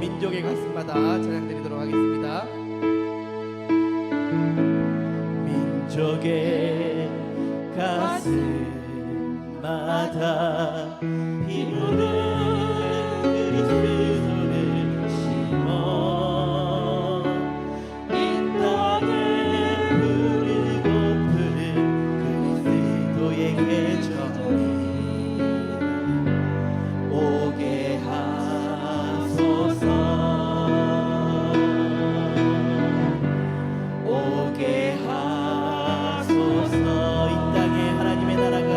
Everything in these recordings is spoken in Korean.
민족의 가슴마다 찬양드리도록 하겠습니다. 민족의 가슴마다 피우는 그리스도를 심어 이 땅에 부르고 푸는 그리스도의 계절이 오게 하소서. 오게 하소서. 이 땅에 하나님의 나라가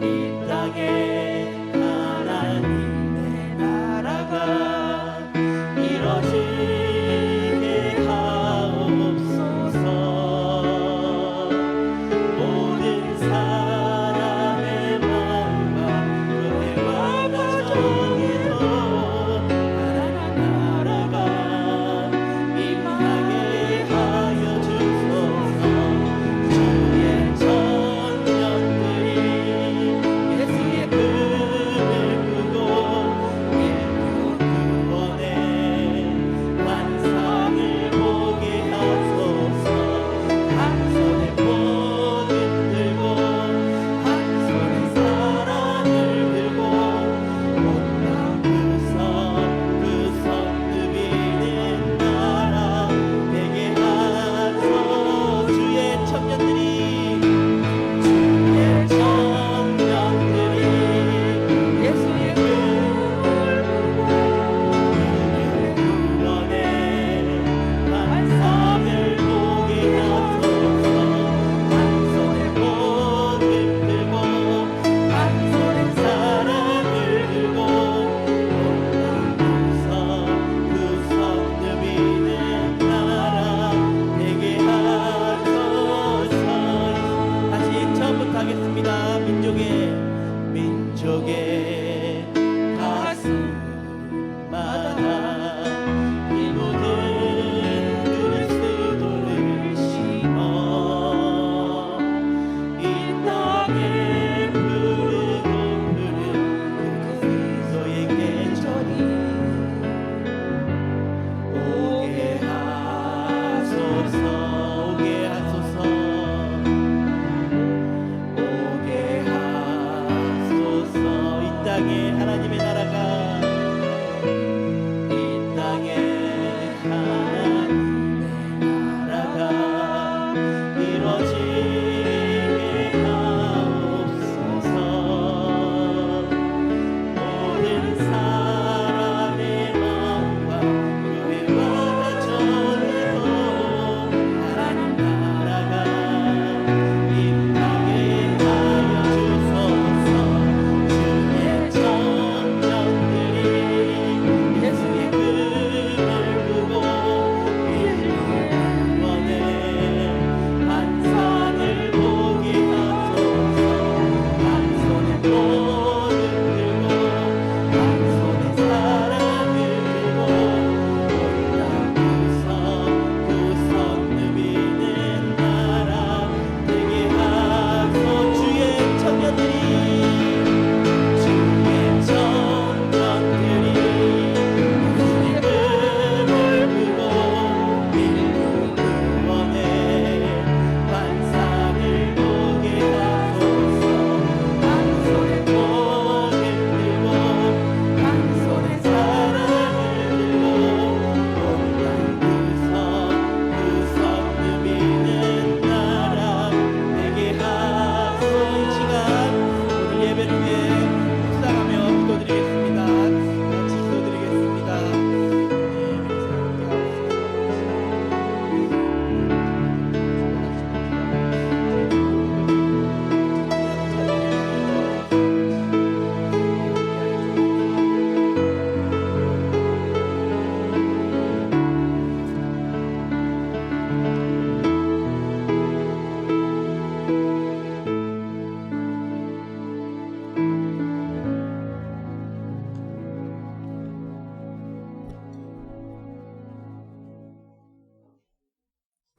이 땅에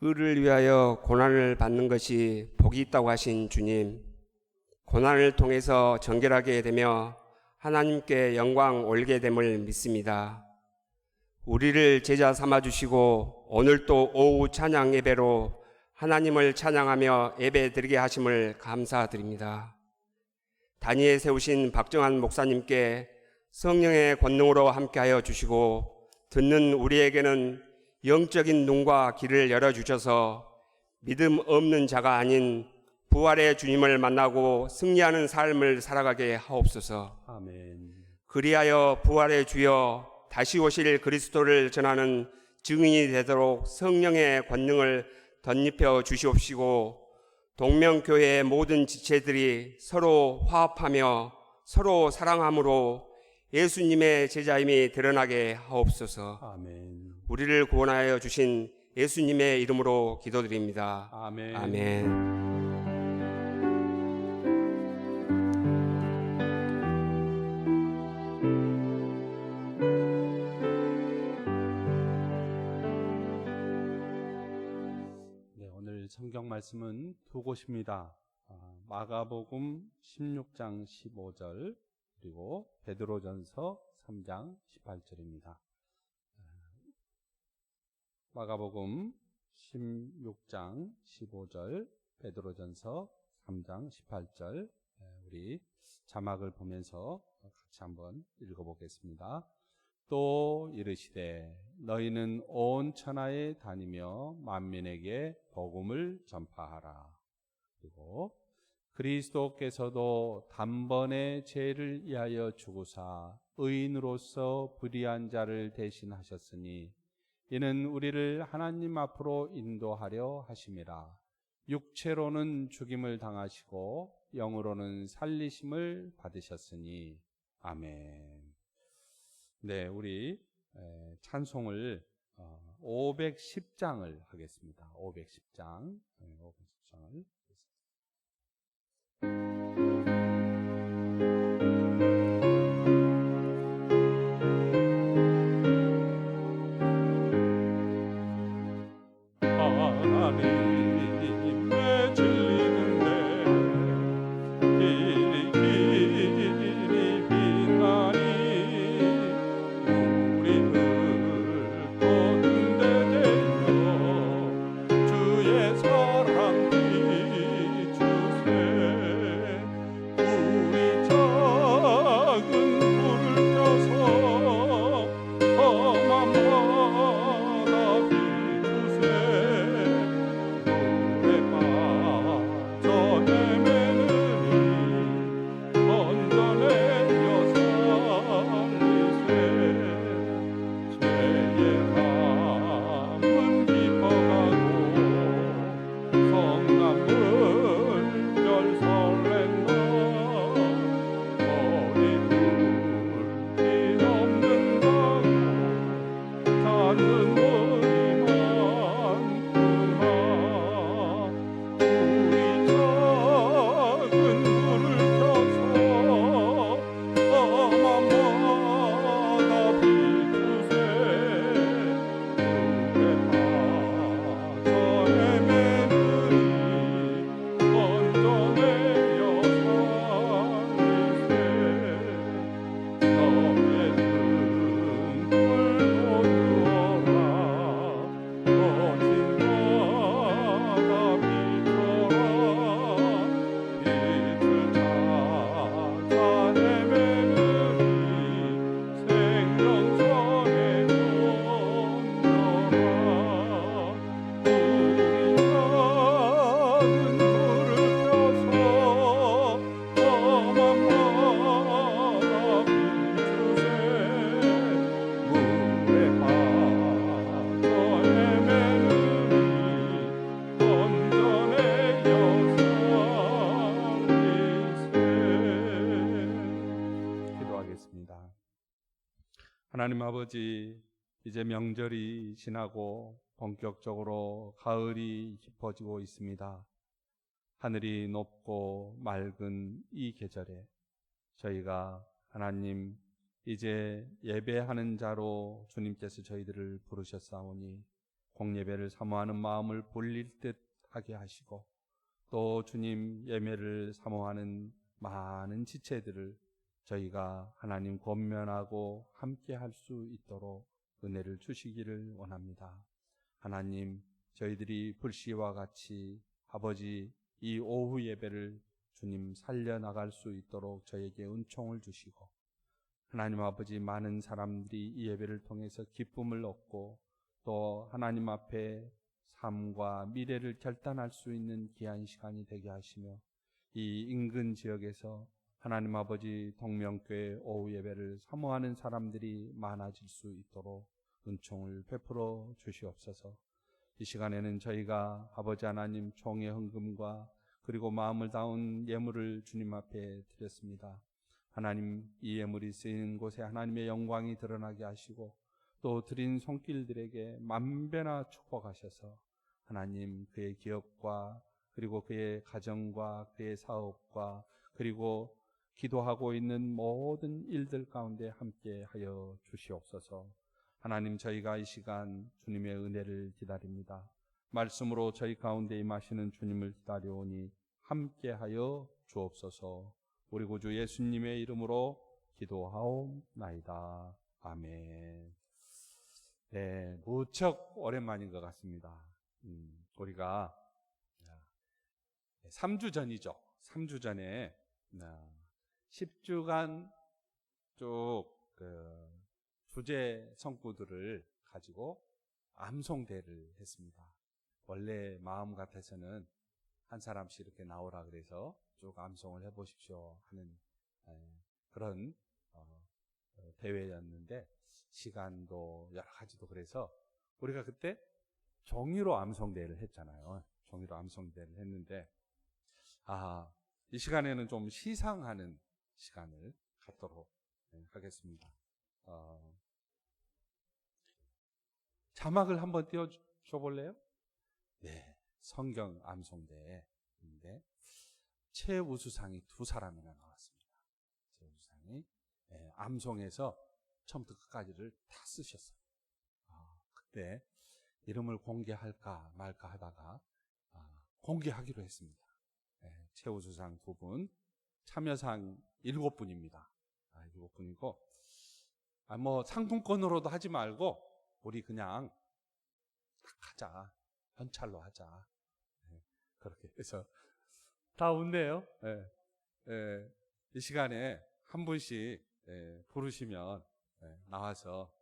의를 위하여 고난을 받는 것이 복이 있다고 하신 주님, 고난을 통해서 정결하게 되며 하나님께 영광 올리게 됨을 믿습니다. 우리를 제자 삼아주시고 오늘도 오후 찬양 예배로 하나님을 찬양하며 예배 드리게 하심을 감사드립니다. 단위에 세우신 박정한 목사님께 성령의 권능으로 함께하여 주시고 듣는 우리에게는 영적인 눈과 귀를 열어주셔서 믿음 없는 자가 아닌 부활의 주님을 만나고 승리하는 삶을 살아가게 하옵소서. 아멘. 그리하여 부활의 주여 다시 오실 그리스도를 전하는 증인이 되도록 성령의 권능을 덧입혀 주시옵시고 동명교회의 모든 지체들이 서로 화합하며 서로 사랑함으로 예수님의 제자임이 드러나게 하옵소서. 아멘. 우리를 구원하여 주신 예수님의 이름으로 기도드립니다. 아멘. 아멘. 네, 오늘 성경 말씀은 두 곳입니다. 마가복음 16장 15절 그리고 베드로전서 3장 18절입니다. 마가복음 16장 15절, 베드로전서 3장 18절, 우리 자막을 보면서 같이 한번 읽어보겠습니다. 또 이르시되 너희는 온 천하에 다니며 만민에게 복음을 전파하라. 그리고 그리스도께서도 단번에 죄를 위하여 죽으사 의인으로서 불의한 자를 대신하셨으니 이는 우리를 하나님 앞으로 인도하려 하심이라. 육체로는 죽임을 당하시고 영으로는 살리심을 받으셨으니. 아멘. 네, 우리 찬송을 510장을 하겠습니다. 510장. 510장을. 하나님의 진리는 내 길이 빛나니 우리를 걷는 데 되어 주의 사랑 비추세. 우리 작은 불을 켜서 험한 바다 비추세. 물에 빠져 헤매느니 건져내려 살리세. 죄의 담은 깊어가고 성난 물결 설렌다. 머리 굵이 없는다고 닿는 머리 많구나. 우리 작은 불을 켜서 험한 바다 비추세. 물에 빠져 헤매느니 건져내려 살리세. 너의 등불도 주어라. 거친 바다 비춰라. 빛을 찾아 헤매느니 생명선에 던져라. 우리 작은 불을 켜서 험한 바다 비추세. 물에 빠져 헤매느니 건져내려 살리세. 기도하겠습니다. 하나님 아버지, 이제 명절이 지나고 본격적으로 가을이 깊어지고 있습니다. 하늘이 높고 맑은 이 계절에 저희가 하나님 이제 예배하는 자로 주님께서 저희들을 부르셨사오니 공예배를 사모하는 마음을 볼릴 듯 하게 하시고, 또 주님 예배를 사모하는 많은 지체들을 저희가 하나님 권면하고 함께 할 수 있도록 은혜를 주시기를 원합니다. 하나님, 저희들이 불시와 같이 아버지 이 오후 예배를 주님 살려나갈 수 있도록 저에게 은총을 주시고, 하나님 아버지 많은 사람들이 이 예배를 통해서 기쁨을 얻고 또 하나님 앞에 삶과 미래를 결단할 수 있는 귀한 시간이 되게 하시며, 이 인근 지역에서 하나님 아버지 동명교회 오후 예배를 사모하는 사람들이 많아질 수 있도록 은총을 베풀어 주시옵소서. 이 시간에는 저희가 아버지 하나님 종의 헌금과 그리고 마음을 다운 예물을 주님 앞에 드렸습니다. 하나님, 이 예물이 쓰이는 곳에 하나님의 영광이 드러나게 하시고 또 드린 손길들에게 만배나 축복하셔서 하나님, 그의 기업과 그리고 그의 가정과 그의 사업과 그리고 기도하고 있는 모든 일들 가운데 함께 하여 주시옵소서. 하나님, 저희가 이 시간 주님의 은혜를 기다립니다. 말씀으로 저희 가운데 임하시는 주님을 기다려오니 함께 하여 주옵소서. 우리 구주 예수님의 이름으로 기도하옵나이다. 아멘. 네, 무척 오랜만인 것 같습니다. 우리가 3주 전이죠. 3주 전에 10주간 쭉 주제 성구들을 가지고 암송대를 했습니다. 원래 마음 같아서는 한 사람씩 이렇게 나오라 그래서 쭉 암송을 해보십시오 하는 그런 대회였는데, 시간도 여러 가지도 그래서 우리가 그때 종이로 암송대를 했잖아요. 종이로 암송대를 했는데, 이 시간에는 좀 시상하는 시간을 갖도록 하겠습니다. 자막을 한번 띄워줘 볼래요? 네, 성경 암송대인데 최우수상이 2사람이나 나왔습니다. 최우수상이 암송에서 처음부터 끝까지를 다 쓰셨어요. 그때 이름을 공개할까 말까 하다가 공개하기로 했습니다. 최우수상 2분, 참여상 7분입니다. 7분이고, 뭐 상품권으로도 하지 말고 우리 그냥 딱 하자, 현찰로 하자. 그렇게 해서 다 웃네요. 이 시간에 한 분씩 부르시면 나와서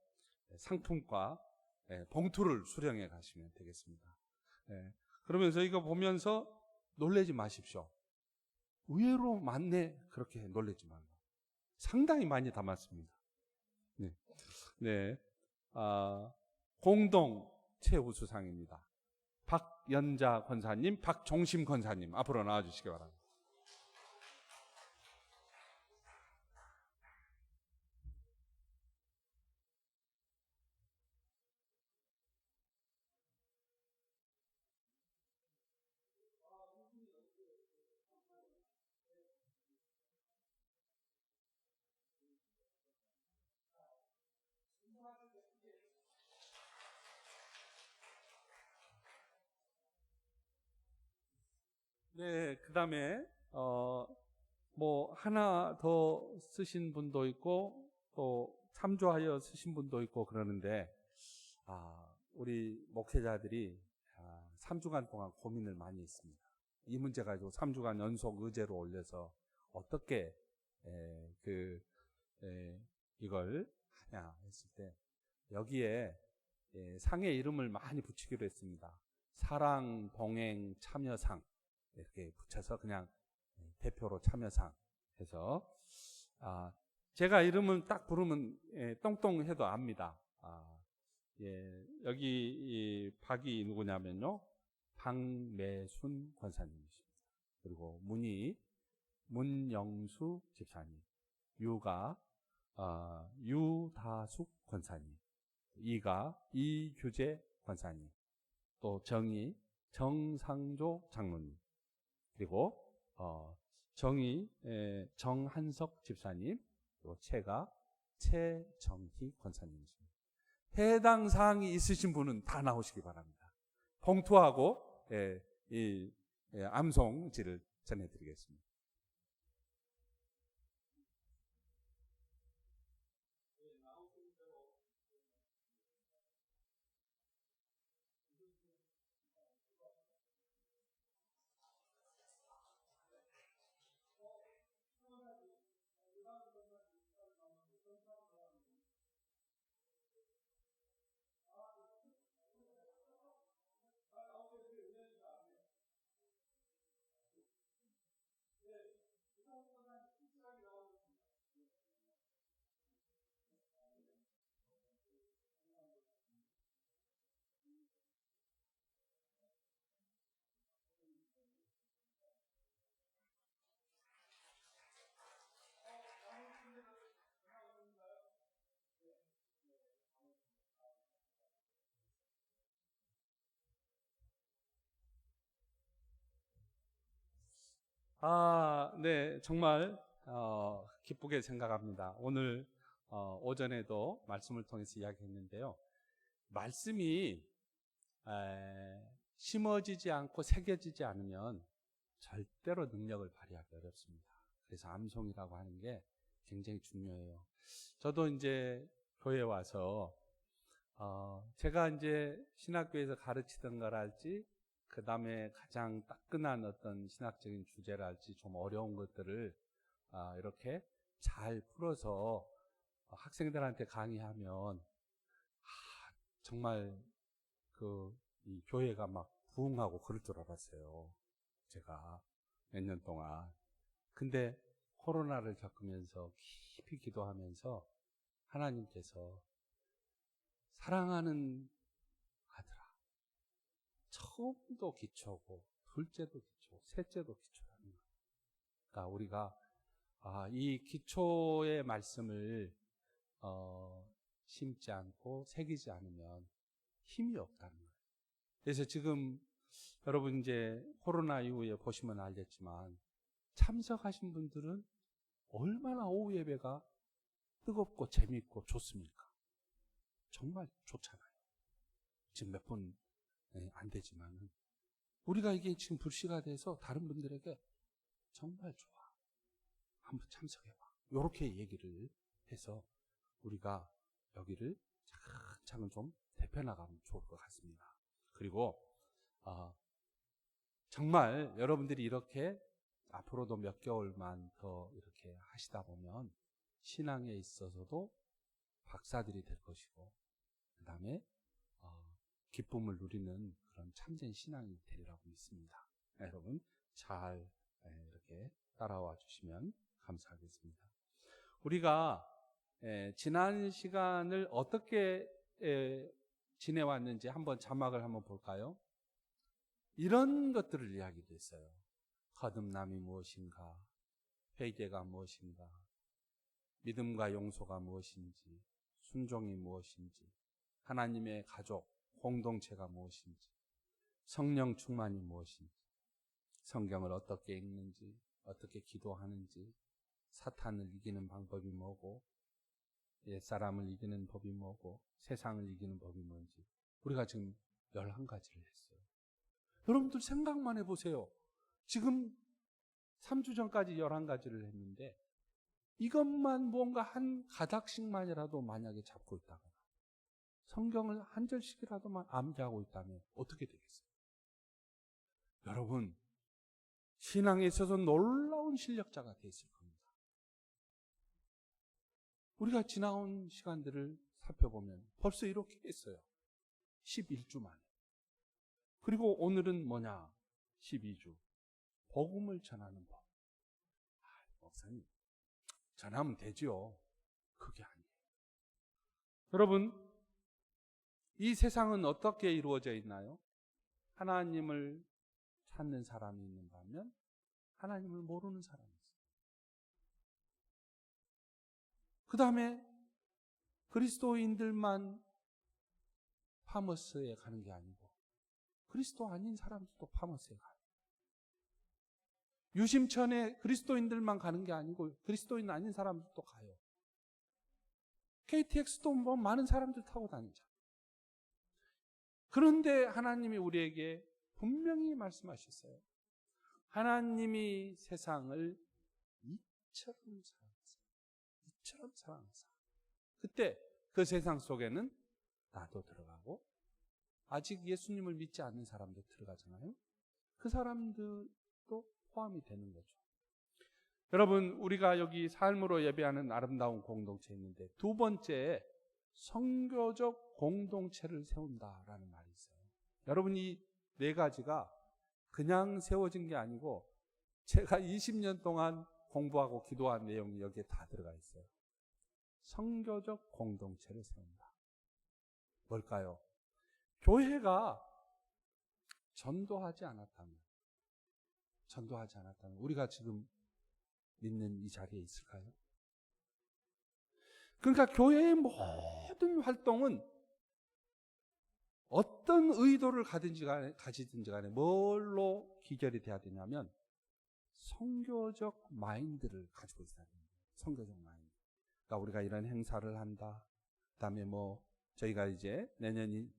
상품과 봉투를 수령해 가시면 되겠습니다. 그러면서 이거 보면서 놀라지 마십시오. 의외로 많네. 그렇게 놀라지 말고. 상당히 많이 담았습니다. 네. 공동 최우수상입니다. 박연자 권사님, 박종심 권사님 앞으로 나와주시기 바랍니다. 네, 그 다음에 뭐 하나 더 쓰신 분도 있고 또 참조하여 쓰신 분도 있고 그러는데, 우리 목회자들이 3주간 동안 고민을 많이 했습니다. 이 문제 가지고 3주간 연속 의제로 올려서 어떻게 이걸 하냐 했을 때, 여기에 상의 이름을 많이 붙이기로 했습니다. 사랑, 동행, 참여상 이렇게 붙여서 그냥 대표로 참여상 해서, 제가 이름을 딱 부르면 똥똥해도 압니다. 여기 이 박이 누구냐면요, 박매순 권사님이십니다. 그리고 문영수 집사님, 유가 유다숙 권사님, 이가 이규재 권사님, 또 정이 정상조 장로님, 그리고 정이 정한석 집사님, 그리고 채가 최정희 권사님이십니다. 해당 사항이 있으신 분은 다 나오시기 바랍니다. 봉투하고 암송지를 전해드리겠습니다. 네, 정말 기쁘게 생각합니다. 오늘 오전에도 말씀을 통해서 이야기했는데요. 말씀이 심어지지 않고 새겨지지 않으면 절대로 능력을 발휘하기 어렵습니다. 그래서 암송이라고 하는 게 굉장히 중요해요. 저도 이제 교회에 와서 제가 이제 신학교에서 가르치던 거랄지, 그 다음에 가장 따끈한 어떤 신학적인 주제랄지 좀 어려운 것들을 이렇게 잘 풀어서 학생들한테 강의하면 정말 이 교회가 막 부흥하고 그럴 줄 알았어요. 제가 몇 년 동안. 근데 코로나를 겪으면서 깊이 기도하면서 하나님께서 사랑하는 아들아, 처음도 기초고 둘째도 기초, 셋째도 기초라는 거예요. 그러니까 우리가 이 기초의 말씀을 심지 않고 새기지 않으면 힘이 없다는 거예요. 그래서 지금 여러분 이제 코로나 이후에 보시면 알겠지만 참석하신 분들은 얼마나 오후 예배가 뜨겁고 재미있고 좋습니까? 정말 좋잖아요. 지금 몇 분 안 되지만은 우리가 이게 지금 불씨가 돼서 다른 분들에게 정말 좋아, 한번 참석해봐, 이렇게 얘기를 해서 우리가 여기를 차근차근 좀 대펴나가면 좋을 것 같습니다. 그리고 정말 여러분들이 이렇게 앞으로도 몇 개월만 더 이렇게 하시다 보면 신앙에 있어서도 박사들이 될 것이고, 그 다음에 기쁨을 누리는 그런 참된 신앙이 되리라고 믿습니다. 여러분 잘 이렇게 따라와 주시면 감사하겠습니다. 우리가 지난 시간을 어떻게 지내왔는지 한번 자막을 한번 볼까요? 이런 것들을 이야기를 했어요. 거듭남이 무엇인가, 회개가 무엇인가, 믿음과 용서가 무엇인지, 순종이 무엇인지, 하나님의 가족, 공동체가 무엇인지, 성령 충만이 무엇인지, 성경을 어떻게 읽는지, 어떻게 기도하는지, 사탄을 이기는 방법이 뭐고, 옛사람을 이기는 법이 뭐고, 세상을 이기는 법이 뭔지, 우리가 지금 11가지를 했어요. 여러분들 생각만 해보세요. 지금 3주 전까지 11가지를 했는데 이것만 뭔가 한 가닥씩만이라도 만약에 잡고 있다거나 성경을 한 절씩이라도만 암기하고 있다면 어떻게 되겠어요? 여러분, 신앙에 있어서 놀라운 실력자가 돼 있을 겁니다. 우리가 지나온 시간들을 살펴보면 벌써 이렇게 했어요. 11주 만에. 그리고 오늘은 뭐냐? 12주. 복음을 전하는 법. 목사님, 전하면 되죠. 그게 아니에요. 여러분, 이 세상은 어떻게 이루어져 있나요? 하나님을 찾는 사람이 있는가 하면 하나님을 모르는 사람이 있어요. 그 다음에 그리스도인들만 파머스에 가는 게 아니고 그리스도 아닌 사람들도 파머스에 가요. 유심천에 그리스도인들만 가는 게 아니고 그리스도인 아닌 사람들도 가요. KTX도 뭐 많은 사람들 타고 다니죠. 그런데 하나님이 우리에게 분명히 말씀하셨어요. 하나님이 세상을 이처럼 사랑하사. 이처럼 사랑하사. 그때 그 세상 속에는 나도 들어가고 아직 예수님을 믿지 않는 사람도 들어가잖아요. 그 사람들도 포함이 되는 거죠. 여러분, 우리가 여기 삶으로 예배하는 아름다운 공동체 있는데 두 번째, 선교적 공동체를 세운다라는 말이 있어요. 여러분, 이 네 가지가 그냥 세워진 게 아니고 제가 20년 동안 공부하고 기도한 내용이 여기에 다 들어가 있어요. 선교적 공동체를 세운다. 뭘까요? 교회가 전도하지 않았다면 우리가 지금 믿는 이 자리에 있을까요? 그러니까 교회의 모든 활동은 어떤 의도를 가지든지 간에 뭘로 기결이 돼야 되냐면 선교적 마인드를 가지고 있어야 됩니다. 선교적 마인드. 그러니까 우리가 이런 행사를 한다. 그다음에 저희가 이제 내년이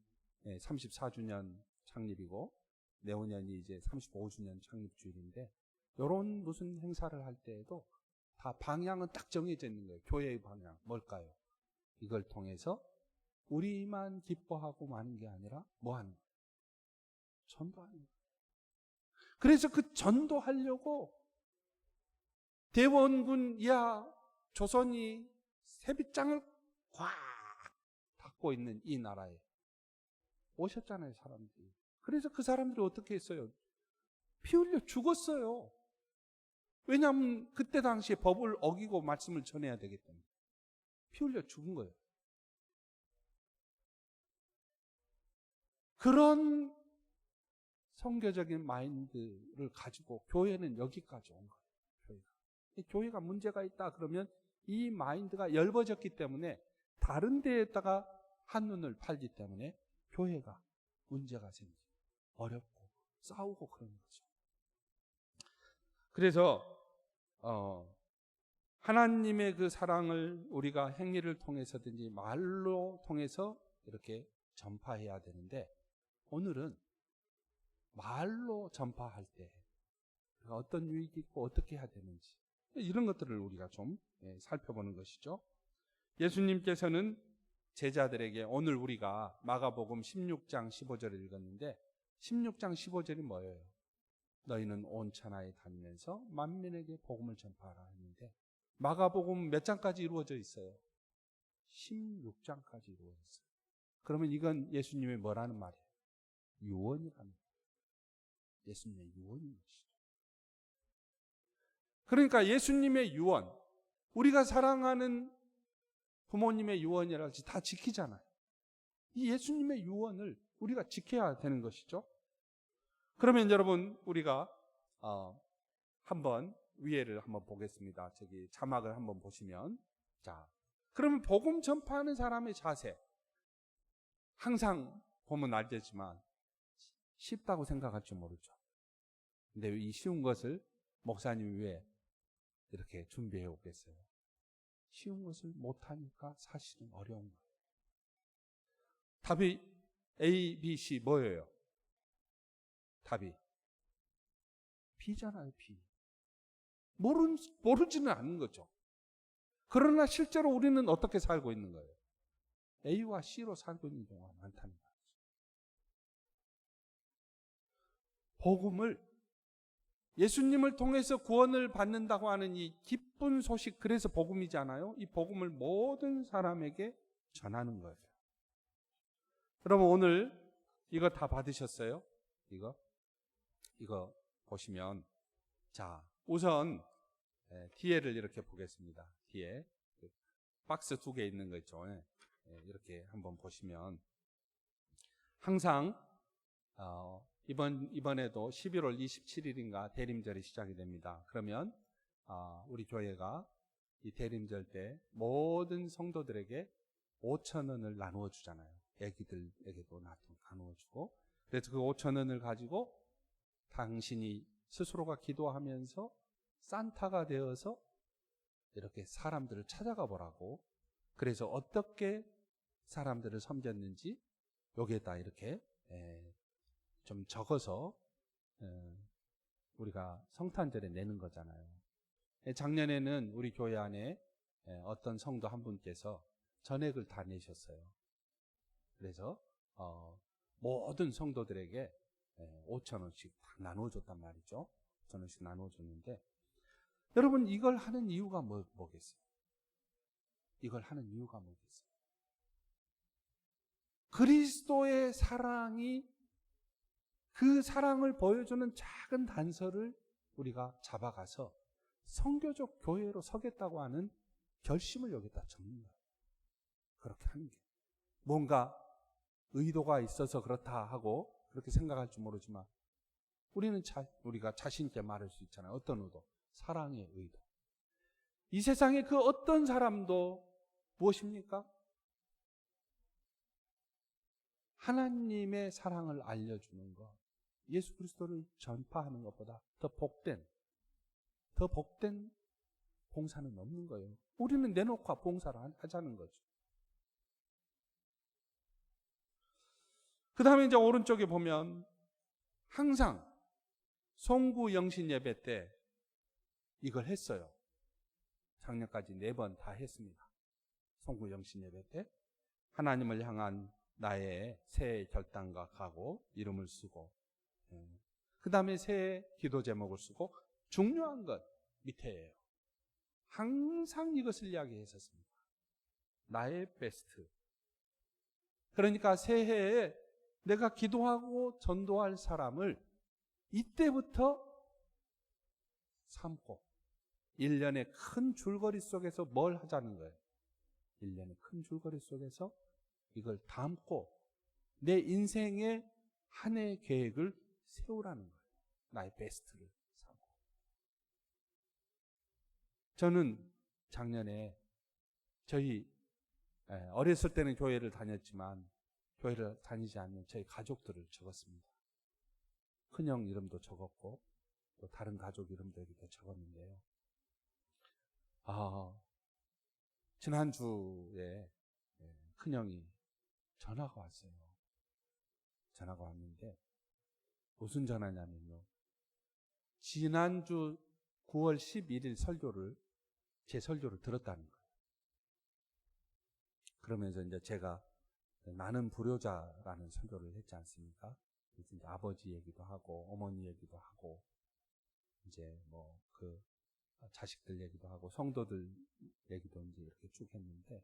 34주년 창립이고 내후년이 이제 35주년 창립 주일인데 이런 무슨 행사를 할 때에도 다 방향은 딱 정해져 있는 거예요. 교회의 방향 뭘까요? 이걸 통해서 우리만 기뻐하고 마는 게 아니라 뭐 하는 거예요? 전도하는 거예요. 그래서 그 전도하려고 대원군 이하 조선이 세빛장을 꽉 닫고 있는 이 나라에 오셨잖아요, 사람들이. 그래서 그 사람들이 어떻게 했어요? 피 흘려 죽었어요. 왜냐하면 그때 당시에 법을 어기고 말씀을 전해야 되기 때문에 피 흘려 죽은 거예요. 그런 선교적인 마인드를 가지고 교회는 여기까지 온 거예요. 교회가 문제가 있다 그러면 이 마인드가 엷어졌기 때문에 다른 데에다가 한눈을 팔기 때문에 교회가 문제가 생기고 어렵고 싸우고 그런 거죠. 그래서 하나님의 그 사랑을 우리가 행위를 통해서든지 말로 통해서 이렇게 전파해야 되는데 오늘은 말로 전파할 때 어떤 유익이 있고 어떻게 해야 되는지 이런 것들을 우리가 좀 살펴보는 것이죠. 예수님께서는 제자들에게 오늘 우리가 마가복음 16장 15절을 읽었는데 16장 15절이 뭐예요? 너희는 온 천하에 다니면서 만민에게 복음을 전파하라 했는데 마가복음 몇 장까지 이루어져 있어요? 16장까지 이루어져 있어요. 그러면 이건 예수님의 뭐라는 말이에요? 유언이라는 말이에요. 예수님의 유언인 것이죠. 그러니까 예수님의 유언, 우리가 사랑하는 부모님의 유언이랄지 다 지키잖아요. 이 예수님의 유언을 우리가 지켜야 되는 것이죠. 그러면 여러분 우리가 한번 위에를 한번 보겠습니다. 저기 자막을 한번 보시면 자, 그러면 복음 전파하는 사람의 자세 항상 보면 알겠지만 쉽다고 생각할지 모르죠. 근데 이 쉬운 것을 목사님이 왜 이렇게 준비해 오겠어요? 쉬운 것을 못하니까 사실은 어려운 거예요. 답이 A, B, C 뭐예요? 답이 B잖아요, B. 모르지는 않는 거죠. 그러나 실제로 우리는 어떻게 살고 있는 거예요? A와 C로 살고 있는 경우가 많다는 거죠. 복음을 예수님을 통해서 구원을 받는다고 하는 이 기쁜 소식, 그래서 복음이잖아요. 이 복음을 모든 사람에게 전하는 거예요. 여러분 오늘 이거 다 받으셨어요? 이거 보시면 자 우선 뒤에를 이렇게 보겠습니다. 뒤에 박스 2개 있는 거 있죠. 이렇게 한번 보시면 항상 이번에도 11월 27일인가 대림절이 시작이 됩니다. 그러면 우리 교회가 이 대림절 때 모든 성도들에게 5,000원을 나누어 주잖아요. 애기들에게도 나누어 주고, 그래서 그 5,000원을 가지고 당신이 스스로가 기도하면서 산타가 되어서 이렇게 사람들을 찾아가 보라고 그래서 어떻게 사람들을 섬겼는지 여기에다 이렇게 좀 적어서 우리가 성탄절에 내는 거잖아요. 작년에는 우리 교회 안에 어떤 성도 한 분께서 전액을 다 내셨어요. 그래서 모든 성도들에게 5,000원씩 다 나눠줬단 말이죠. 5,000원씩 나눠줬는데, 여러분 이걸 하는 이유가 뭐겠어요? 이걸 하는 이유가 뭐겠어요? 그리스도의 사랑이, 그 사랑을 보여주는 작은 단서를 우리가 잡아가서 선교적 교회로 서겠다고 하는 결심을 여기다 적는 거예요. 그렇게 하는 게. 뭔가 의도가 있어서 그렇다 하고 그렇게 생각할지 모르지만, 우리가 자신 있게 말할 수 있잖아요. 어떤 의도? 사랑의 의도. 이 세상에 그 어떤 사람도 무엇입니까? 하나님의 사랑을 알려주는 것, 예수 그리스도를 전파하는 것보다 더 복된 봉사는 없는 거예요. 우리는 내놓고 봉사를 하자는 거죠. 그 다음에 이제 오른쪽에 보면 항상 송구 영신 예배 때 이걸 했어요. 작년까지 4번 다 했습니다. 송구 영신 예배 때 하나님을 향한 나의 새해 결단과 각오, 이름을 쓰고, 그 다음에 새해 기도 제목을 쓰고, 중요한 것 밑에예요. 항상 이것을 이야기했었습니다. 나의 베스트. 그러니까 새해에 내가 기도하고 전도할 사람을 이때부터 삼고, 1년의 큰 줄거리 속에서 뭘 하자는 거예요? 1년의 큰 줄거리 속에서 이걸 담고 내 인생의 한 해 계획을 세우라는 거예요. 나의 베스트를 삼고. 저는 작년에 저희 어렸을 때는 교회를 다녔지만 교회를 다니지 않는 저희 가족들을 적었습니다. 큰형 이름도 적었고 또 다른 가족 이름도 이렇게 적었는데요. 지난주에 큰형이 전화가 왔어요. 전화가 왔는데 무슨 전화냐면요. 지난주 9월 11일 제 설교를 들었다는 거예요. 그러면서 이제 제가 나는 불효자라는 설교를 했지 않습니까? 이제 아버지 얘기도 하고 어머니 얘기도 하고 이제 뭐 그 자식들 얘기도 하고 성도들 얘기도 이제 이렇게 쭉 했는데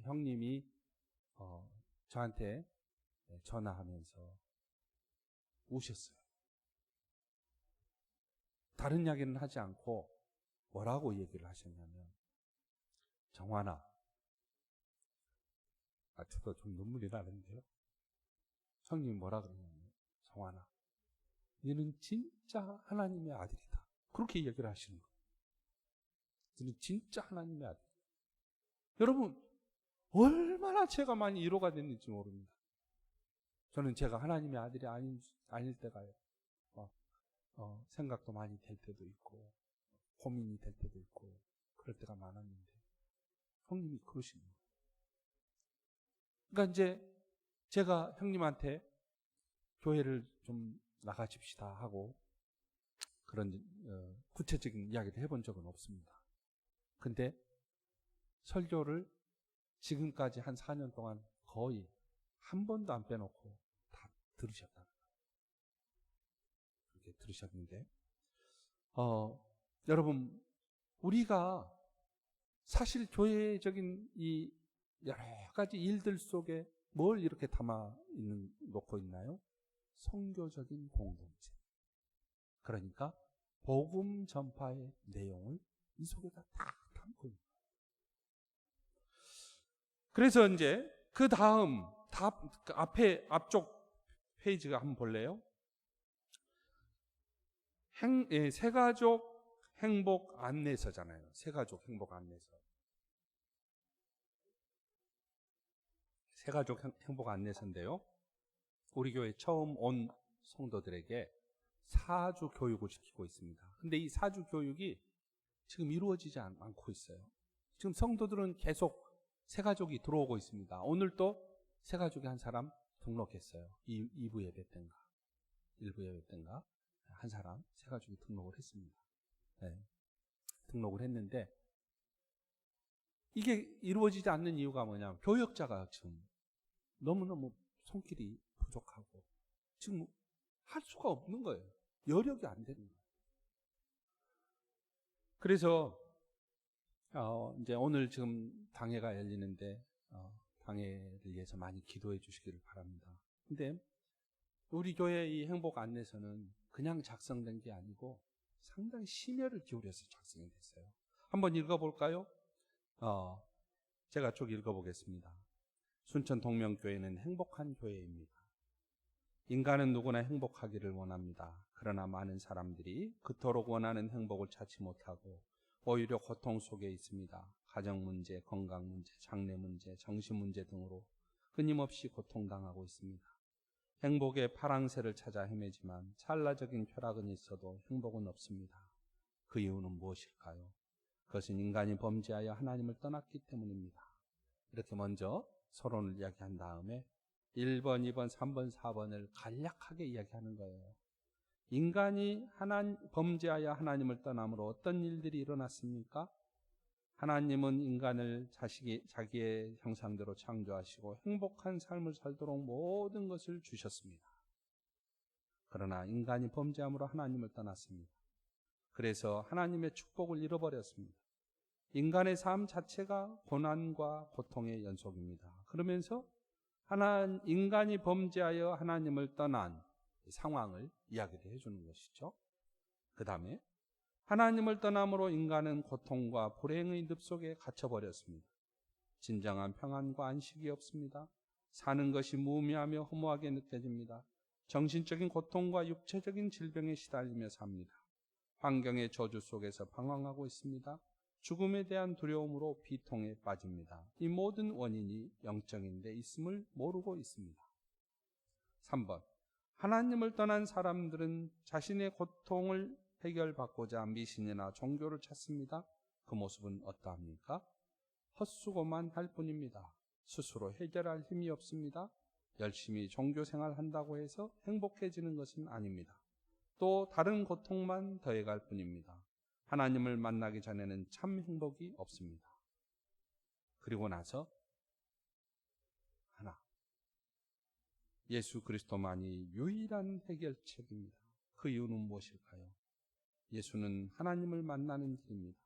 형님이 저한테 전화하면서 우셨어요. 다른 이야기는 하지 않고 뭐라고 얘기를 하셨냐면, 정환아, 저도 좀 눈물이 나는데요. 형님이 뭐라 그러냐면, 정환아, 너는 진짜 하나님의 아들이다. 그렇게 얘기를 하시는 거예요. 너는 진짜 하나님의 아들. 여러분, 얼마나 제가 많이 위로가 됐는지 모릅니다. 저는 제가 하나님의 아들이 아닐 때가요. 생각도 많이 될 때도 있고, 고민이 될 때도 있고, 그럴 때가 많았는데, 형님이 그러시는 거예요. 그러니까 이제 제가 형님한테 교회를 좀 나가십시다 하고, 그런 구체적인 이야기를 해본 적은 없습니다. 근데 설교를 지금까지 한 4년 동안 거의 한 번도 안 빼놓고 다 들으셨다는 거예요. 그렇게 들으셨는데, 여러분, 우리가 사실 교회적인 이 여러 가지 일들 속에 뭘 이렇게 놓고 있나요? 선교적인 공동체. 그러니까 복음 전파의 내용을 이 속에다 다 담고 있는 거예요. 그래서 이제 그 다음 앞쪽 페이지가 한번 볼래요? 새가족 행복 안내서잖아요. 새가족 행복 안내서. 새가족 행복 안내서인데요. 우리 교회 처음 온 성도들에게 사주 교육을 시키고 있습니다. 근데 이 사주 교육이 지금 이루어지지 않고 있어요. 지금 성도들은 계속 새 가족이 들어오고 있습니다. 오늘 또 새 가족이 한 사람 등록했어요. 2부 예배 때인가 1부 예배 때인가 한 사람 새 가족이 등록을 했습니다. 네. 등록을 했는데 이게 이루어지지 않는 이유가 뭐냐면 교역자가 지금 너무너무 손길이 부족하고 지금 할 수가 없는 거예요. 여력이 안 되는 거예요. 그래서 이제 오늘 지금 당회가 열리는데 당회를 위해서 많이 기도해 주시기를 바랍니다. 근데 우리 교회 이 행복 안내서는 그냥 작성된 게 아니고 상당히 심혈을 기울여서 작성이 됐어요. 한번 읽어볼까요? 제가 쭉 읽어보겠습니다. 순천 동명교회는 행복한 교회입니다. 인간은 누구나 행복하기를 원합니다. 그러나 많은 사람들이 그토록 원하는 행복을 찾지 못하고 오히려 고통 속에 있습니다. 가정 문제, 건강 문제, 장래 문제, 정신 문제 등으로 끊임없이 고통당하고 있습니다. 행복의 파랑새를 찾아 헤매지만 찰나적인 쾌락은 있어도 행복은 없습니다. 그 이유는 무엇일까요? 그것은 인간이 범죄하여 하나님을 떠났기 때문입니다. 이렇게 먼저 서론을 이야기한 다음에 1번, 2번, 3번, 4번을 간략하게 이야기하는 거예요. 인간이 범죄하여 하나님을 떠남으로 어떤 일들이 일어났습니까? 하나님은 인간을 자기의 형상대로 창조하시고 행복한 삶을 살도록 모든 것을 주셨습니다. 그러나 인간이 범죄함으로 하나님을 떠났습니다. 그래서 하나님의 축복을 잃어버렸습니다. 인간의 삶 자체가 고난과 고통의 연속입니다. 그러면서 인간이 범죄하여 하나님을 떠난 상황을 이야기를 해주는 것이죠. 그 다음에 하나님을 떠남으로 인간은 고통과 불행의 늪속에 갇혀버렸습니다. 진정한 평안과 안식이 없습니다. 사는 것이 무의미하며 허무하게 느껴집니다. 정신적인 고통과 육체적인 질병에 시달리며 삽니다. 환경의 저주 속에서 방황하고 있습니다. 죽음에 대한 두려움으로 비통에 빠집니다. 이 모든 원인이 영적인 데 있음을 모르고 있습니다. 3번, 하나님을 떠난 사람들은 자신의 고통을 해결받고자 미신이나 종교를 찾습니다. 그 모습은 어떠합니까? 헛수고만 할 뿐입니다. 스스로 해결할 힘이 없습니다. 열심히 종교 생활한다고 해서 행복해지는 것은 아닙니다. 또 다른 고통만 더해갈 뿐입니다. 하나님을 만나기 전에는 참 행복이 없습니다. 그리고 나서 예수 그리스도만이 유일한 해결책입니다. 그 이유는 무엇일까요? 예수는 하나님을 만나는 길입니다.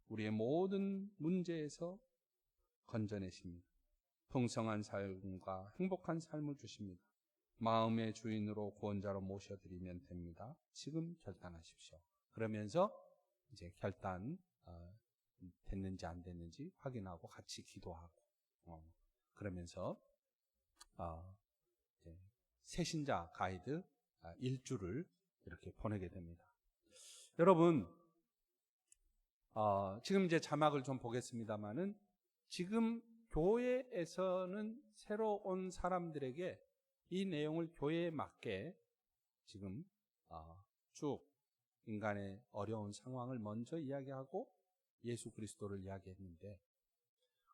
우리의 모든 문제에서 건져내십니다. 풍성한 삶과 행복한 삶을 주십니다. 마음의 주인으로 구원자로 모셔드리면 됩니다. 지금 결단하십시오. 그러면서 이제 결단 됐는지 안 됐는지 확인하고 같이 기도하고 그러면서 이제 새신자 가이드 1주를 이렇게 보내게 됩니다. 여러분 지금 이제 자막을 좀 보겠습니다만은 지금 교회에서는 새로 온 사람들에게 이 내용을 교회에 맞게 지금 쭉 인간의 어려운 상황을 먼저 이야기하고 예수 그리스도를 이야기했는데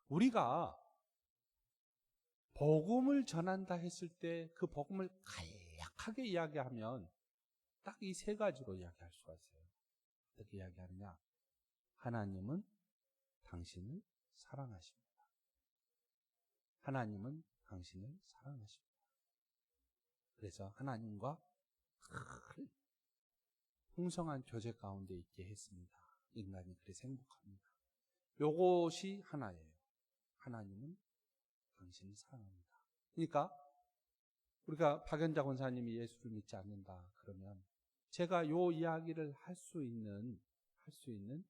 우리가 복음을 전한다 했을 때 그 복음을 간략하게 이야기하면 딱 이 세 가지로 이야기할 수가 있어요. 어떻게 이야기하느냐? 하나님은 당신을 사랑하십니다. 하나님은 당신을 사랑하십니다. 그래서 하나님과 큰 풍성한 교제 가운데 있게 했습니다. 인간이 그래서 행복합니다. 요것이 하나예요. 하나님은 당신을 사랑합니다. 그러니까 우리가 박연자 권사님이 예수를 믿지 않는다 그러면 제가 요 이야기를 할 수 있는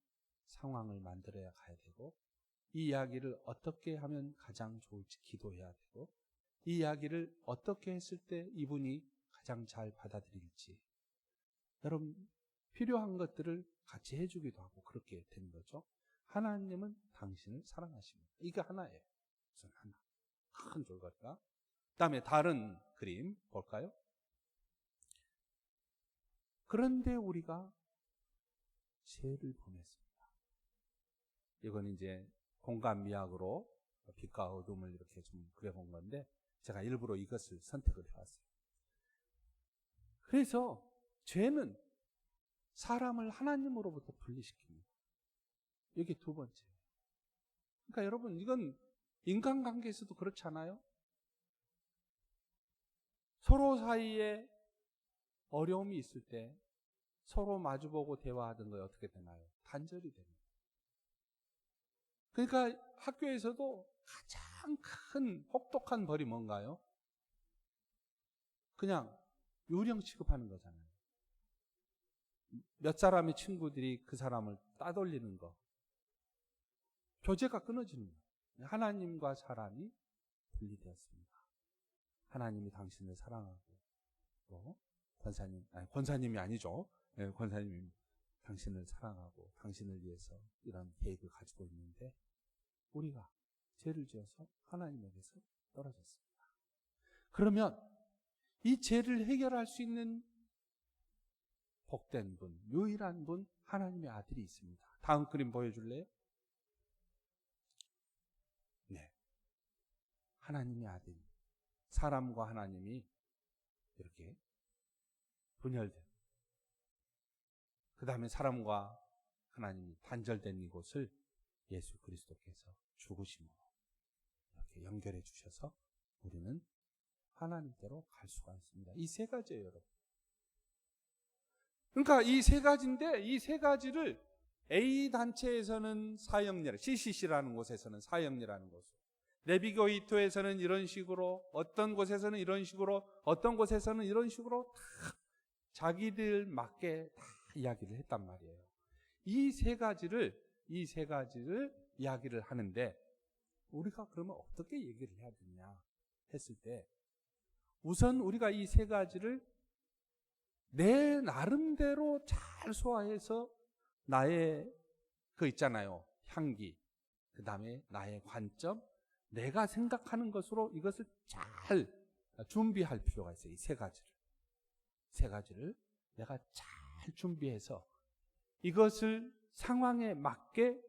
상황을 만들어야 가야 되고 이 이야기를 어떻게 하면 가장 좋을지 기도해야 되고 이 이야기를 어떻게 했을 때 이분이 가장 잘 받아들일지 여러분 필요한 것들을 같이 해주기도 하고 그렇게 되는 거죠. 하나님은 당신을 사랑하십니다. 이게 하나예요. 우선 하나. 큰 줄거리가. 그 다음에 다른 그림 볼까요? 그런데 우리가 죄를 범했습니다. 이건 이제 공간 미학으로 빛과 어둠을 이렇게 좀 그려본 건데 제가 일부러 이것을 선택을 해왔어요. 그래서 죄는 사람을 하나님으로부터 분리시킵니다. 이게 두 번째. 그러니까 여러분, 이건 인간관계에서도 그렇지 않아요? 서로 사이에 어려움이 있을 때 서로 마주보고 대화하던 거에 어떻게 되나요? 단절이 됩니다. 그러니까 학교에서도 가장 큰 혹독한 벌이 뭔가요? 그냥 유령 취급하는 거잖아요. 몇 사람의 친구들이 그 사람을 따돌리는 거. 교제가 끊어지는 거예요. 하나님과 사람이 분리되었습니다. 하나님이 당신을 사랑하고 또 권사님이 아니죠. 네, 권사님이 당신을 사랑하고 당신을 위해서 이런 계획을 가지고 있는데 우리가 죄를 지어서 하나님에게서 떨어졌습니다. 그러면 이 죄를 해결할 수 있는 복된 분, 유일한 분, 하나님의 아들이 있습니다. 다음 그림 보여줄래요? 네, 하나님의 아들, 사람과 하나님이 이렇게 분열된, 그 다음에 사람과 하나님이 단절된 이곳을 예수 그리스도께서 죽으심으로 이렇게 연결해 주셔서 우리는 하나님께로 갈 수가 있습니다. 이 세 가지예요, 여러분. 그러니까 이 세 가지인데 이 세 가지를 A 단체에서는 사형리라, CCC라는 곳에서는 사형리라는 곳으로, 내비게이터에서는 이런 식으로, 어떤 곳에서는 이런 식으로, 어떤 곳에서는 이런 식으로 다 자기들 맞게 다 이야기를 했단 말이에요. 이 세 가지를 이야기를 하는데 우리가 그러면 어떻게 얘기를 해야 되냐 했을 때, 우선 우리가 이 세 가지를 내 나름대로 잘 소화해서 나의 그 있잖아요, 향기, 그 다음에 나의 관점, 내가 생각하는 것으로 이것을 잘 준비할 필요가 있어요. 이 세 가지를 내가 잘 준비해서 이것을 상황에 맞게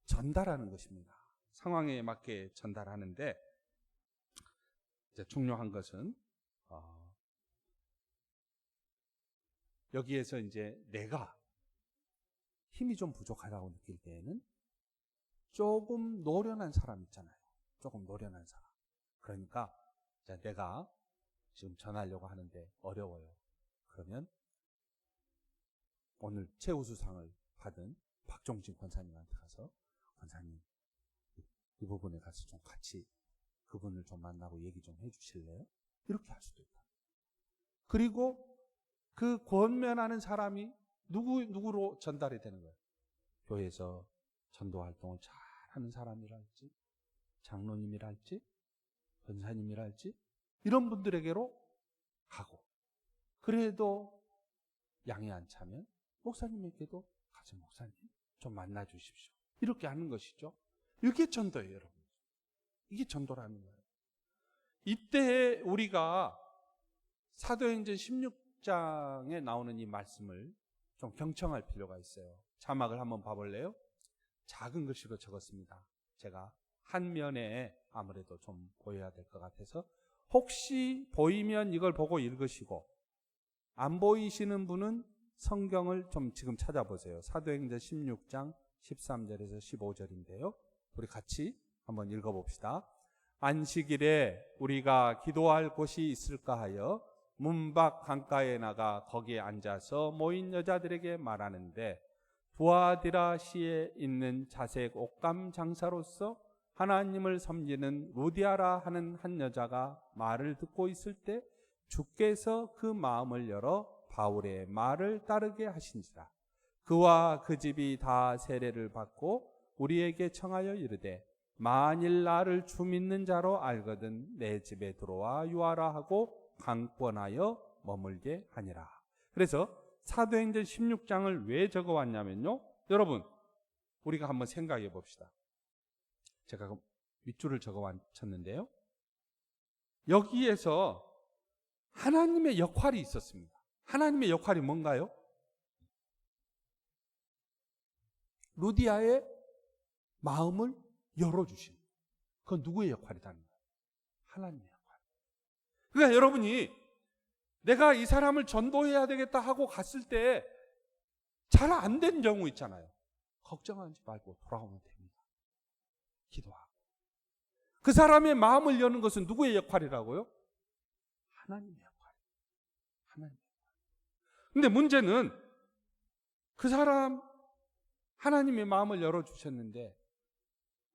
전달하는 것입니다. 상황에 맞게 전달하는데 이제 중요한 것은 여기에서 이제 내가 힘이 좀 부족하다고 느낄 때에는 조금 노련한 사람 있잖아요. 조금 노련한 사람. 그러니까 내가 지금 전하려고 하는데 어려워요. 그러면 오늘 최우수상을 받은 박종진 권사님한테 가서, 권사님 이 부분에 가서 좀 같이 그분을 좀 만나고 얘기 좀 해주실래요? 이렇게 할 수도 있다. 그리고 그 권면하는 사람이 누구로 전달이 되는 거예요? 교회에서 전도 활동을 잘 하는 사람이랄지, 장로님이랄지, 권사님이랄지, 이런 분들에게로 가고, 그래도 양이 안 차면 목사님에게도 가서 목사님 좀 만나 주십시오. 이렇게 하는 것이죠. 이게 전도예요, 여러분. 이게 전도라는 거예요. 이때 우리가 사도행전 16장에 나오는 이 말씀을 좀 경청할 필요가 있어요. 자막을 한번 봐볼래요? 작은 글씨로 적었습니다. 제가 한 면에 아무래도 좀 보여야 될 것 같아서, 혹시 보이면 이걸 보고 읽으시고, 안 보이시는 분은 성경을 좀 지금 찾아보세요. 사도행전 16장 13절에서 15절인데요. 우리 같이 한번 읽어봅시다. 안식일에 우리가 기도할 곳이 있을까 하여 문 밖 강가에 나가 거기에 앉아서 모인 여자들에게 말하는데, 두아디라시에 있는 자색 옷감 장사로서 하나님을 섬기는 루디아라 하는 한 여자가 말을 듣고 있을 때 주께서 그 마음을 열어 바울의 말을 따르게 하신지라. 그와 그 집이 다 세례를 받고 우리에게 청하여 이르되, 만일 나를 주 믿는 자로 알거든 내 집에 들어와 유하라 하고 강권하여 머물게 하니라. 그래서 사도행전 16장을 왜 적어왔냐면요, 여러분 우리가 한번 생각해 봅시다. 제가 밑줄을 적어왔는데요, 여기에서 하나님의 역할이 있었습니다. 하나님의 역할이 뭔가요? 루디아의 마음을 열어주신. 그건 누구의 역할이라는 거예요? 하나님의 역할. 그러니까 여러분이 내가 이 사람을 전도해야 되겠다 하고 갔을 때 잘 안 된 경우 있잖아요. 걱정하지 말고 돌아오면 됩니다. 기도하고. 그 사람의 마음을 여는 것은 누구의 역할이라고요? 하나님의 역할이에요. 하나님의 역할. 근데 문제는 그 사람 하나님의 마음을 열어주셨는데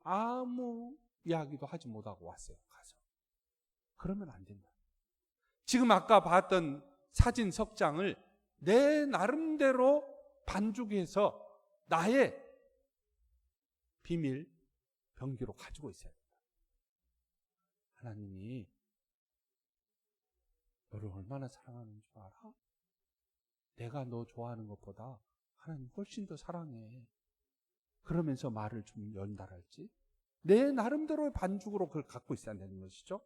아무 이야기도 하지 못하고 왔어요. 가서. 그러면 안 된다. 지금 아까 봤던 사진 석장을 내 나름대로 반죽해서 나의 비밀 병기로 가지고 있어야 된다. 하나님이 너를 얼마나 사랑하는 줄 알아? 내가 너 좋아하는 것보다 하나님 훨씬 더 사랑해. 그러면서 말을 좀 연달할지 내 나름대로의 반죽으로 그걸 갖고 있어야 되는 것이죠.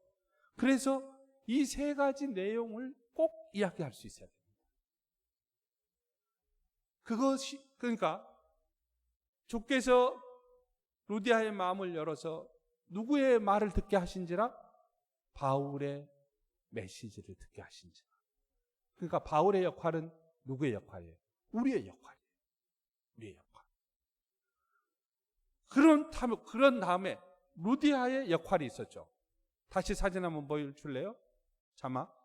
그래서 이 세 가지 내용을 꼭 이야기할 수 있어야 됩니다. 그것이 그러니까 주께서 루디아의 마음을 열어서 누구의 말을 듣게 하신지라? 바울의 메시지를 듣게 하신지라. 그러니까 바울의 역할은 누구의 역할이에요? 우리의 역할이에요. 우리의 역할. 그런 다음에 루디아의 역할이 있었죠. 다시 사진 한번 보여줄래요? 자막.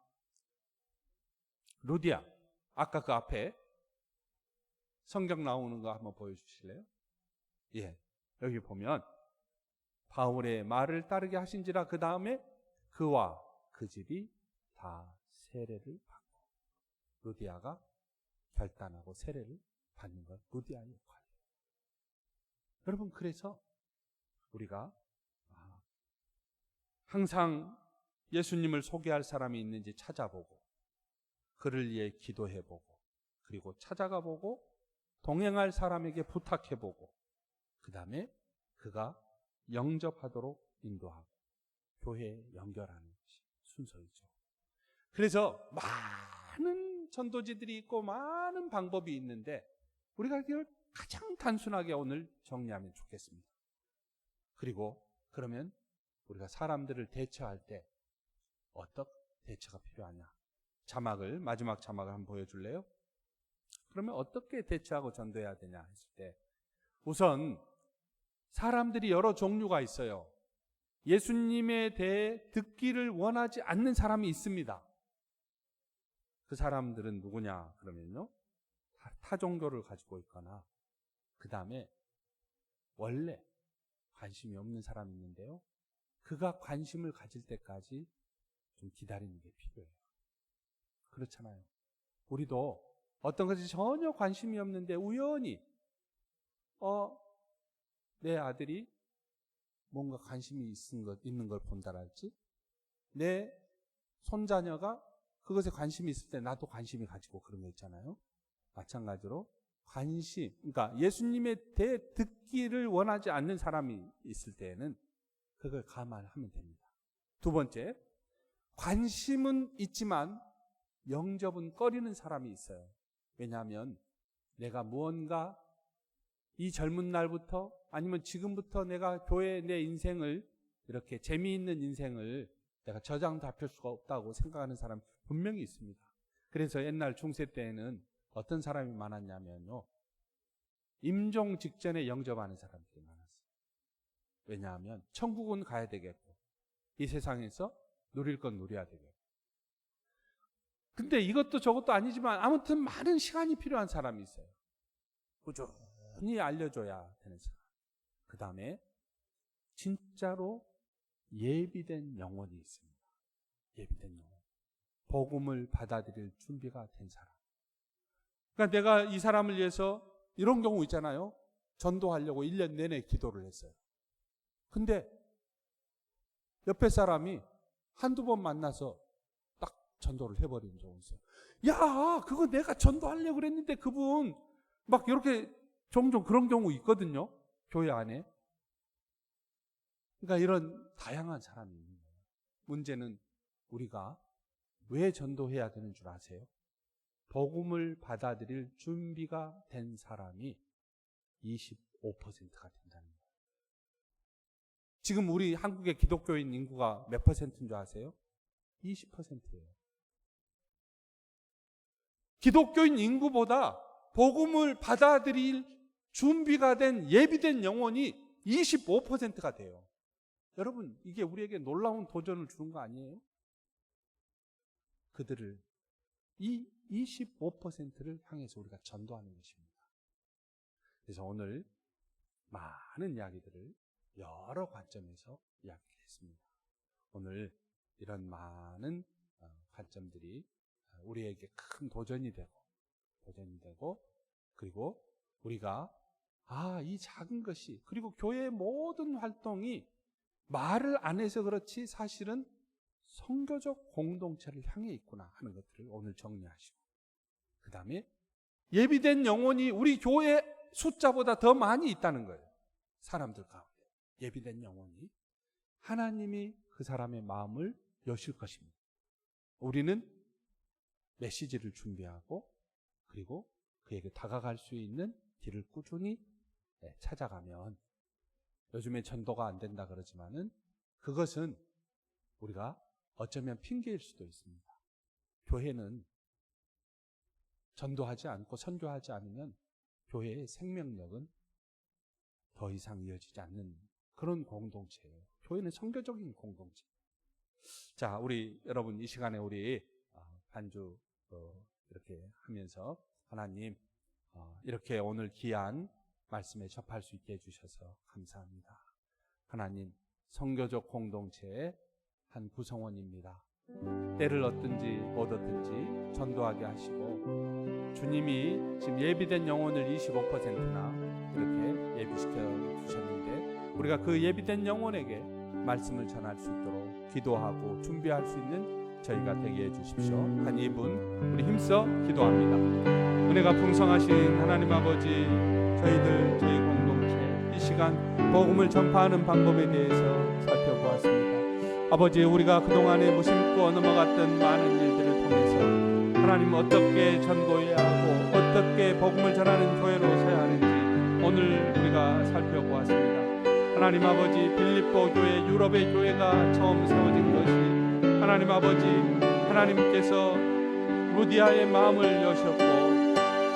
루디아. 아까 그 앞에 성경 나오는 거 한번 보여주실래요? 예. 여기 보면 바울의 말을 따르게 하신지라 그 다음에 그와 그 집이 다 세례를 받고 루디아가 결단하고 세례를 받는 것. 루디아의 역할이에요. 여러분 그래서 우리가 항상 예수님을 소개할 사람이 있는지 찾아보고 그를 위해 기도해보고 그리고 찾아가보고 동행할 사람에게 부탁해보고 그 다음에 그가 영접하도록 인도하고 교회에 연결하는 것이 순서이죠. 그래서 많은 전도지들이 있고 많은 방법이 있는데 우리가 이걸 가장 단순하게 오늘 정리하면 좋겠습니다. 그리고 그러면 우리가 사람들을 대처할 때 어떤 대처가 필요하냐. 마지막 자막을 한번 보여줄래요? 그러면 어떻게 대처하고 전도해야 되냐 했을 때 우선 사람들이 여러 종류가 있어요. 예수님에 대해 듣기를 원하지 않는 사람이 있습니다. 그 사람들은 누구냐 그러면요. 타 종교를 가지고 있거나 그 다음에 원래 관심이 없는 사람이 있는데요. 그가 관심을 가질 때까지 좀 기다리는 게 필요해요. 그렇잖아요. 우리도 어떤 것이 전혀 관심이 없는데 우연히 내 아들이 뭔가 관심이 있는 걸 본다랄지 내 손자녀가 그것에 관심이 있을 때 나도 관심이 가지고 그런 거 있잖아요. 마찬가지로 그러니까 예수님에 대해 듣기를 원하지 않는 사람이 있을 때에는 그걸 감안하면 됩니다. 두 번째, 관심은 있지만 영접은 꺼리는 사람이 있어요. 왜냐하면 내가 무언가 이 젊은 날부터 아니면 지금부터 내가 교회에 내 인생을 이렇게 재미있는 인생을 내가 저장 잡힐 수가 없다고 생각하는 사람이 분명히 있습니다. 그래서 옛날 중세 때에는 어떤 사람이 많았냐면요. 임종 직전에 영접하는 사람들이 많았어요. 왜냐하면 천국은 가야 되겠고 이 세상에서 누릴 건 누려야 되겠고 근데 이것도 저것도 아니지만 아무튼 많은 시간이 필요한 사람이 있어요. 꾸준히 알려줘야 되는 사람. 그 다음에 진짜로 예비된 영혼이 있습니다. 예비된 영혼. 복음을 받아들일 준비가 된 사람. 그러니까 내가 이 사람을 위해서 이런 경우 있잖아요. 전도하려고 1년 내내 기도를 했어요. 근데 옆에 사람이 한두 번 만나서 딱 전도를 해버리는 경우 있어요. 야, 그거 내가 전도하려고 그랬는데 그분 막 이렇게 종종 그런 경우 있거든요. 교회 안에. 그러니까 이런 다양한 사람이 있는 거예요. 문제는 우리가 왜 전도해야 되는 줄 아세요? 복음을 받아들일 준비가 된 사람이 25%가 된다는 거예요. 지금 우리 한국의 기독교인 인구가 몇 퍼센트인 줄 아세요? 20%예요. 기독교인 인구보다 복음을 받아들일 준비가 된 예비된 영혼이 25%가 돼요. 여러분, 이게 우리에게 놀라운 도전을 주는 거 아니에요? 그들을, 이 25%를 향해서 우리가 전도하는 것입니다. 그래서 오늘 많은 이야기들을 여러 관점에서 이야기했습니다. 오늘 이런 많은 관점들이 우리에게 큰 도전이 되고, 그리고 우리가 이 작은 것이, 그리고 교회의 모든 활동이 말을 안 해서 그렇지 사실은 선교적 공동체를 향해 있구나 하는 것들을 오늘 정리하시고, 그 다음에 예비된 영혼이 우리 교회 숫자보다 더 많이 있다는 거예요. 사람들 가운데 예비된 영혼이, 하나님이 그 사람의 마음을 여실 것입니다. 우리는 메시지를 준비하고, 그리고 그에게 다가갈 수 있는 길을 꾸준히 찾아가면, 요즘에 전도가 안 된다 그러지만은 그것은 우리가 어쩌면 핑계일 수도 있습니다. 교회는 전도하지 않고 선교하지 않으면 교회의 생명력은 더 이상 이어지지 않는 그런 공동체예요. 교회는 선교적인 공동체. 자, 우리 여러분, 이 시간에 우리 반주 이렇게 하면서 하나님, 이렇게 오늘 귀한 말씀에 접할 수 있게 해주셔서 감사합니다. 하나님, 선교적 공동체의 한 구성원입니다. 때를 얻든지 못 얻든지 전도하게 하시고, 주님이 지금 예비된 영혼을 25%나 이렇게 예비시켜 주셨는데, 우리가 그 예비된 영혼에게 말씀을 전할 수 있도록 기도하고 준비할 수 있는 저희가 되게 해주십시오. 한 2분 우리 힘써 기도합니다. 은혜가 풍성하신 하나님 아버지, 저희 공동체 이 시간 복음을 전파하는 방법에 대해서 살펴보았습니다. 아버지, 우리가 그동안에 무심코 넘어갔던 많은 일들을 통해서 하나님 어떻게 전도해야 하고 어떻게 복음을 전하는 교회로 서야 하는지 오늘 우리가 살펴보았습니다. 하나님 아버지, 빌립보 교회, 유럽의 교회가 처음 세워진 것이 하나님 아버지, 하나님께서 루디아의 마음을 여셨고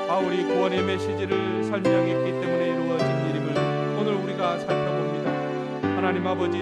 바울이 구원의 메시지를 설명했기 때문에 이루어진 일임을 오늘 우리가 살펴봅니다. 하나님 아버지,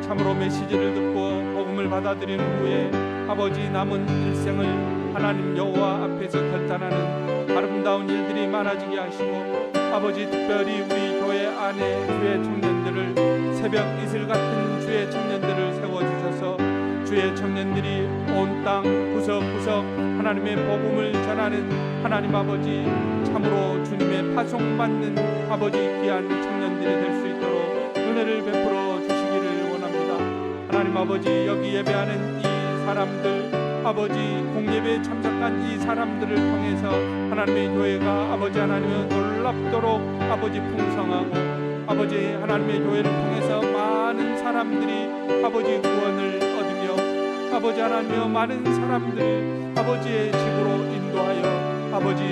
참으로 메시지를 듣고 복음을 받아들인 후에 아버지 남은 일생을 하나님 여호와 앞에서 결단하는 아름다운 일들이 많아지게 하시고, 아버지 특별히 우리 교회 안에 주의 청년들을, 새벽 이슬 같은 주의 청년들을 세워주셔서 주의 청년들이 온 땅 구석구석 하나님의 복음을 전하는 하나님 아버지, 참으로 주님의 파송받는 아버지 귀한 청년들이 될 수 있도록 은혜를 베풀어 주시기를 원합니다. 하나님 아버지, 여기 예배하는 이 사람들, 아버지 공예배에 참석한 이 사람들을 통해서 하나님의 교회가 아버지 하나님의 놀랍도록 아버지 풍성하고, 아버지 하나님의 교회를 통해서 많은 사람들이 아버지 구원을 얻으며, 아버지 하나님의 많은 사람들 아버지의 집으로 인도하여 아버지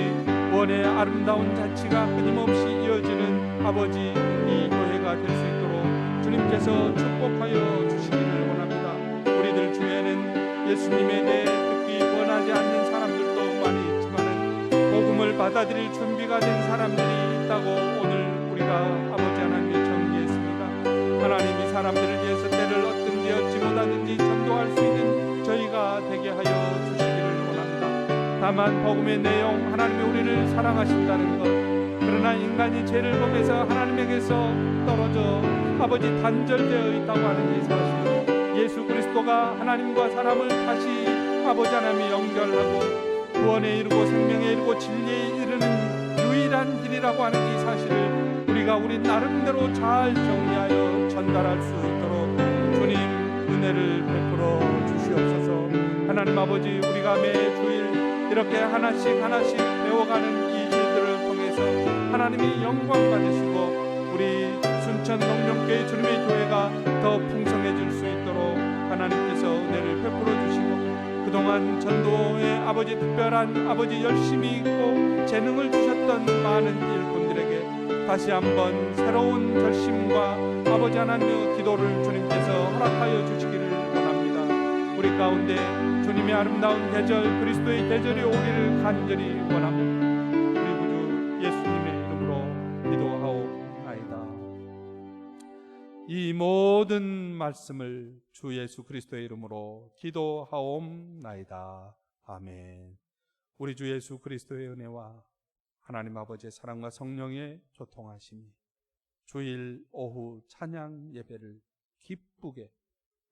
구원의 아름다운 자치가 끊임없이 이어지는 아버지 이 교회가 될 수 있도록 주님께서 축복하여 주시기를 원합니다. 우리들 중에는 예수님에 대해 듣기 원하지 않는 사람들도 많이 있지만 복음을 받아들일 준비가 된 사람들이 있다고 오늘 우리가 아버지 하나님께 정리했습니다. 하나님, 이 사람들을 위해서 때를 얻든지 얻지 못하든지 전도할 수 있는 저희가 되게 하여 주시기를 원합니다. 다만 복음의 내용, 하나님이 우리를 사랑하신다는 것, 그러나 인간이 죄를 범해서 하나님에게서 떨어져 아버지 단절되어 있다고 하는 이 사실, 예수 그리스도가 하나님과 사람을 다시 아버지 하나님이 연결하고 구원에 이르고 생명에 이르고 진리에 이르는 유일한 길이라고 하는 이 사실을 우리가 우리 나름대로 잘 정리하여 전달할 수 있도록 주님 은혜를 베풀어 주시옵소서. 하나님 아버지, 우리가 매주일 이렇게 하나씩 배워가는 이 일들을 통해서 하나님이 영광 받으시고 우리 순천 농령교회 주님의 교회가 더 풍성해질 수 있도록 하나님께서 은혜를 베풀어 주시고, 그동안 전도에 아버지 특별한 아버지 열심히 있고 재능을 주셨던 많은 일꾼들에게 다시 한번 새로운 결심과 아버지 하나님의 기도를 주님께서 허락하여 주시기를 원합니다. 우리 가운데 주님의 아름다운 계절, 그리스도의 계절이 오기를 간절히 원합니다. 우리 구주 예수님의 이름으로 기도하옵나이다. 이 모든 말씀을 주 예수 그리스도의 이름으로 기도하옵나이다. 아멘. 우리 주 예수 그리스도의 은혜와 하나님 아버지의 사랑과 성령의 교통하심이 주일 오후 찬양 예배를 기쁘게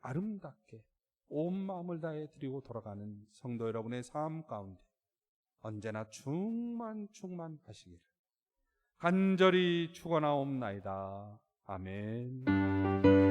아름답게 온 마음을 다해 드리고 돌아가는 성도 여러분의 삶 가운데 언제나 충만하시기를 간절히 축원하옵나이다. 아멘.